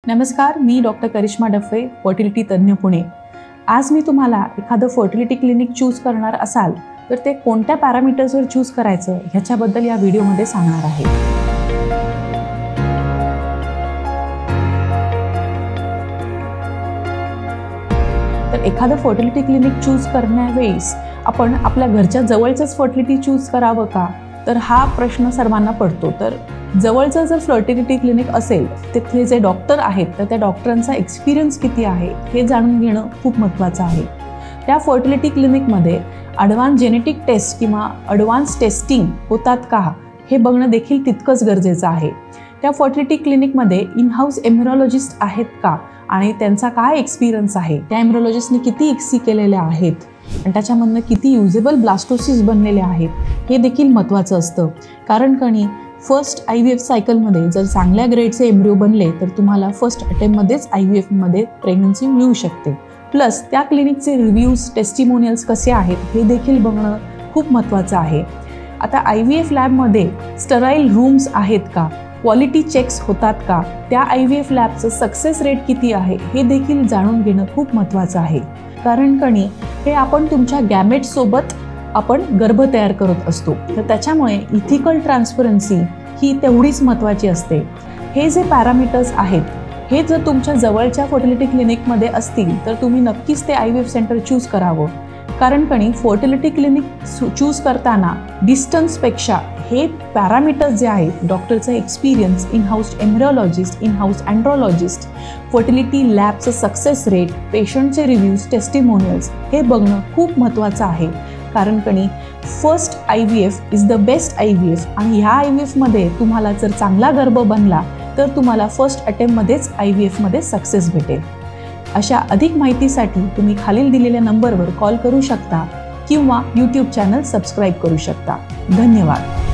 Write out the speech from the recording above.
नमस्कार, मी doctor Karishma डफे, fertility तज्ञ पुणे। आज मी तुम्हाला एखादं फर्टिलिटी क्लिनिक चूज करणार असाल तर ते कोणत्या पॅरामीटर्सवर चूज करायचं ह्याच्याबद्दल या व्हिडिओमध्ये सांगणार आहे। तर एखादं फर्टिलिटी क्लिनिक चूज करण्यावेळेस आपण आपल्या घरच्या जवळचंच फर्टिलिटी चूज करावं का, तर हा प्रश्न सर्वांना पडतो। तर जवळचं जर फर्टिलिटी क्लिनिक असेल तिथले जे डॉक्टर आहेत तर त्या डॉक्टरांचा एक्सपिरियन्स किती आहे हे जाणून घेणं खूप महत्त्वाचं आहे। त्या फर्टिलिटी क्लिनिकमध्ये ॲडव्हान्स जेनेटिक टेस्ट किंवा ॲडव्हान्स टेस्टिंग होतात का हे बघणं देखील तितकंच गरजेचं आहे। त्या फर्टिलिटी क्लिनिकमध्ये इन हाऊस एम्ब्रिओलॉजिस्ट आहेत का आणि त्यांचा काय एक्सपिरियन्स आहे, त्या एम्ब्रिओलॉजिस्टने किती एक्सी केलेल्या आहेत आणि त्याच्यामधनं किती युजेबल ब्लास्टोसिस बनलेले आहेत हे देखील महत्त्वाचं असतं। कारण कणी फर्स्ट IVF सायकलमध्ये जर चांगल्या ग्रेडचे एम्ब्रिओ बनले तर तुम्हाला फर्स्ट अटेम्प्टमध्येच IVFमध्ये प्रेग्नन्सी मिळू शकते। प्लस त्या क्लिनिकचे रिव्ह्यूज टेस्टिमोनियल्स कसे आहेत हे देखील बघणं खूप महत्त्वाचं आहे। आता IVF लॅबमध्ये स्टराईल रूम्स आहेत का, क्वालिटी चेक्स होतात का, त्या IVF लॅबचं सक्सेस रेट किती आहे हे देखील जाणून घेणं खूप महत्त्वाचं आहे। कारण कणी हे आपण तुमच्या गॅमेटसोबत आपण गर्भ तयार करत असतो, तर त्याच्यामुळे इथिकल ट्रान्सपरन्सी ही तेवढीच महत्त्वाची असते। हे जे पॅरामीटर्स आहेत हे जर तुमच्या जवळच्या फर्टिलिटी क्लिनिकमध्ये असतील तर तुम्ही नक्कीच ते IVF सेंटर चूज करावं। कारण कणी फर्टिलिटी क्लिनिक चूज करताना डिस्टन्सपेक्षा हे पॅरामीटर्स जे आहेत, डॉक्टरचा experience, in house embryologist, in house andrologist, fertility लॅबचं सक्सेस रेट, पेशंटचे रिव्ह्यूज, टेस्टिमोनियल्स हे बघणं खूप महत्त्वाचं आहे। कारण कणी first IVF is the best IVF आणि ह्या IVFमध्ये तुम्हाला जर चांगला गर्भ बनला तर तुम्हाला फर्स्ट अटेम्प्टमध्येच IVFमध्ये सक्सेस भेटेल। अशा अधिक माहितीसाठी तुम्ही खालील दिलेल्या नंबरवर कॉल करू शकता किंवा YouTube चॅनल सबस्क्राईब करू शकता। धन्यवाद।